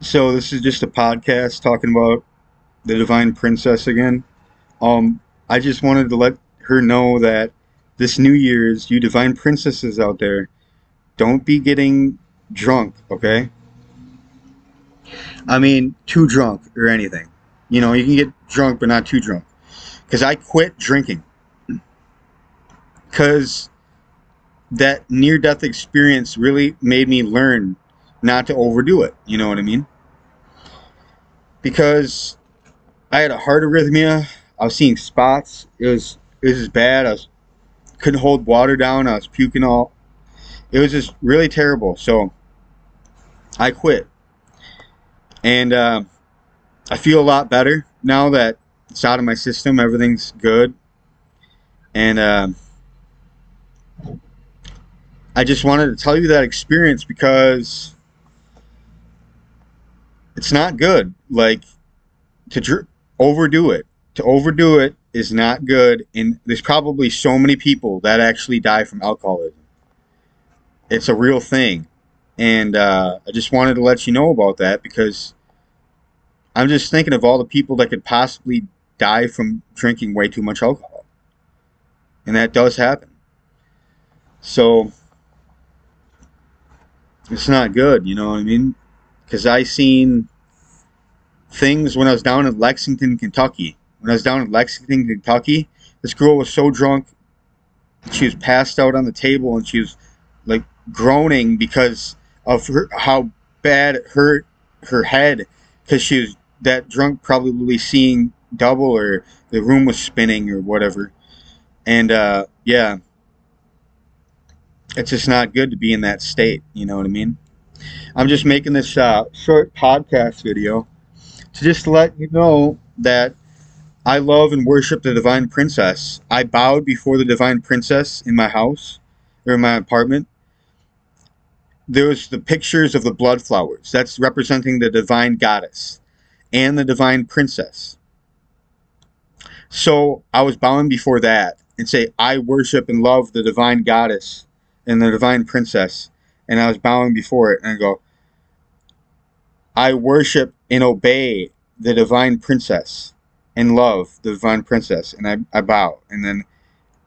So this is just a podcast talking about the Divine Princess again. I just wanted to let her know that this New Year's, you Divine Princesses out there, don't be getting drunk, okay? I mean, too drunk or anything. You know, you can get drunk, but not too drunk. Because I quit drinking. Because that near death experience really made me learn not to overdo it. You know what I mean? Because I had a heart arrhythmia. I was seeing spots. It was bad. I was couldn't hold water down. I was puking all. It was just really terrible. So I quit, and I feel a lot better now that it's out of my system. Everything's good, and I just wanted to tell you that experience because it's not good. Like to overdo it. To overdo it is not good, and there's probably so many people that actually die from alcoholism. It's a real thing, and I just wanted to let you know about that because I'm just thinking of all the people that could possibly die from drinking way too much alcohol, and that does happen. So it's not good, you know what I mean? Because I seen things when I was down in Lexington, Kentucky. When I was down in Lexington, Kentucky, this girl was so drunk she was passed out on the table and she was like groaning because of how bad it hurt her head because she was that drunk, probably seeing double or the room was spinning or whatever. And yeah, it's just not good to be in that state. You know what I mean? I'm just making this short podcast video to just let you know that I love and worship the Divine Princess. I bowed before the Divine Princess in my house or in my apartment. There's the pictures of the blood flowers. That's representing the divine goddess and the divine princess. So I was bowing before that and say, I worship and love the divine goddess and the divine princess. And I was bowing before it and I go, I worship and obey the divine princess and love the divine princess. And I bow. And then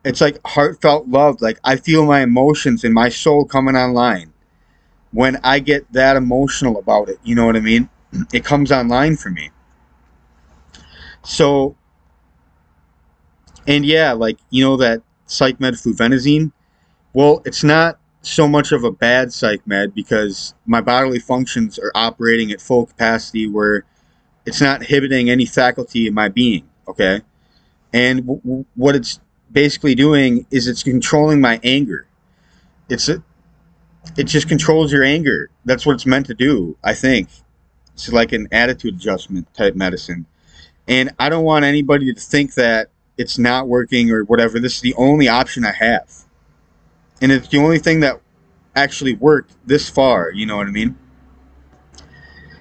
it's like heartfelt love. Like I feel my emotions and my soul coming online when I get that emotional about it. You know what I mean? It comes online for me. So, and yeah, like, you know, that psych med fluvenazine, well, it's not so much of a bad psych med because my bodily functions are operating at full capacity where it's not inhibiting any faculty in my being, okay? And what it's basically doing is it's controlling my anger. It's a, it just controls your anger. That's what it's meant to do, I think. It's like an attitude adjustment type medicine. And I don't want anybody to think that it's not working or whatever. This is the only option I have. And it's the only thing that actually worked this far, you know what I mean?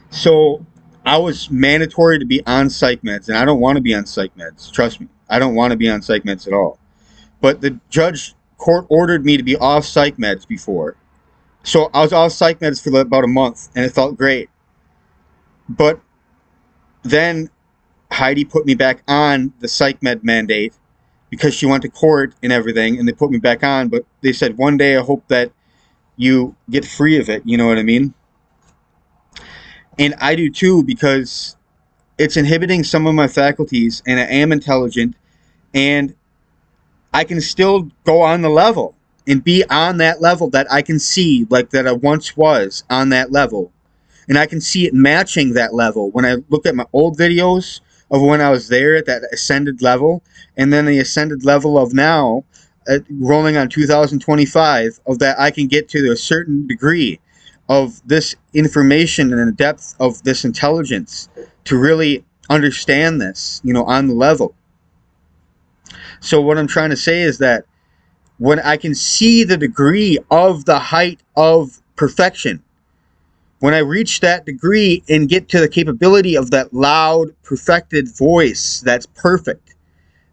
So I was mandatory to be on psych meds, and I don't want to be on psych meds. Trust me, I don't want to be on psych meds at all. But the court ordered me to be off psych meds before. So I was off psych meds for about a month, and it felt great. But then Heidi put me back on the psych med mandate because she went to court and everything, and they put me back on. But they said one day I hope that you get free of it. You know what I mean? And I do too because it's inhibiting some of my faculties, and I am intelligent, and I can still go on the level and be on that level that I can see, like that I once was on that level. And I can see it matching that level when I look at my old videos of when I was there at that ascended level, and then the ascended level of now, rolling on 2025, of that I can get to a certain degree of this information and the depth of this intelligence to really understand this, you know, on the level. So what I'm trying to say is that when I can see the degree of the height of perfection, when I reach that degree and get to the capability of that loud, perfected voice that's perfect,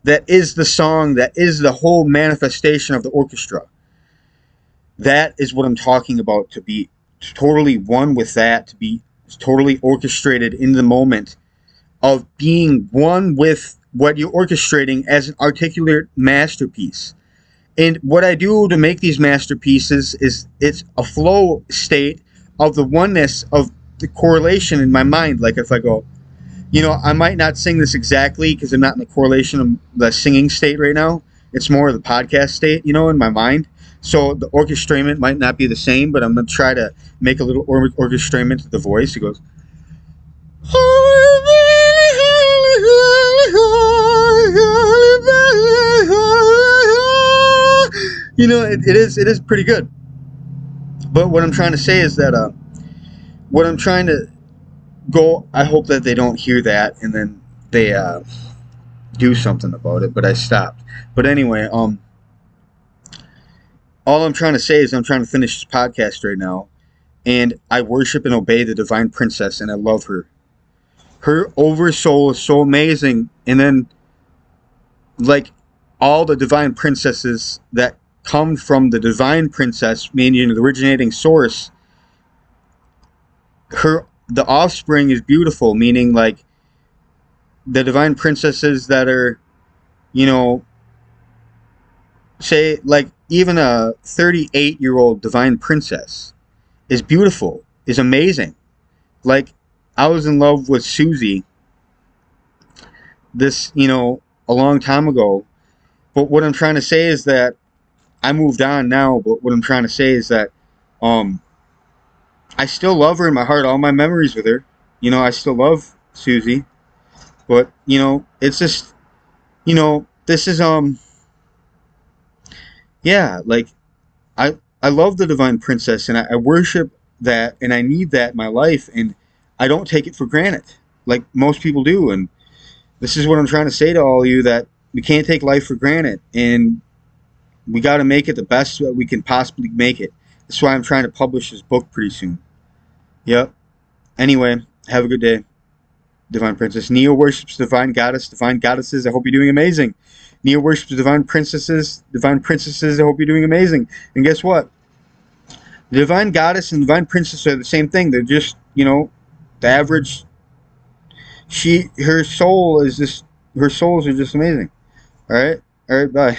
that is the song, that is the whole manifestation of the orchestra, that is what I'm talking about, to be totally one with that, to be It's totally orchestrated in the moment of being one with what you're orchestrating as an articulate masterpiece. And what I do to make these masterpieces is it's a flow state of the oneness of the correlation in my mind. Like if I go, I might not sing this exactly because I'm not in the correlation of the singing state right now. It's more of the podcast state, in my mind. So the orchestrament might not be the same, but I'm going to try to make a little orchestrament to the voice. It goes, it is pretty good. But what I'm trying to say is that what I'm trying to go, I hope that they don't hear that and then they do something about it, but I stopped. But anyway, all I'm trying to say is I'm trying to finish this podcast right now, and I worship and obey the Divine Princess, and I love her. Her oversoul is so amazing, and then like all the Divine Princesses that come from the Divine Princess, meaning the originating source, the offspring is beautiful, meaning like the Divine Princesses that are, say like even a 38-year-old Divine Princess is beautiful, is amazing. Like I was in love with Susie this, a long time ago. But what I'm trying to say is that I moved on now, but what I'm trying to say is that I still love her in my heart, all my memories with her. I still love Susie. But, it's just, this is, yeah, like, I love the Divine Princess, and I worship that, and I need that in my life, and I don't take it for granted, like most people do. And this is what I'm trying to say to all of you, that we can't take life for granted, and we got to make it the best that we can possibly make it. That's why I'm trying to publish this book pretty soon. Yep. Anyway, have a good day, Divine Princess. Neo worships Divine Goddess, Divine Goddesses. I hope you're doing amazing. Neo worships Divine Princesses, Divine Princesses. I hope you're doing amazing. And guess what? The Divine Goddess and Divine Princess are the same thing. They're just, the average. Her souls are just amazing. All right, bye.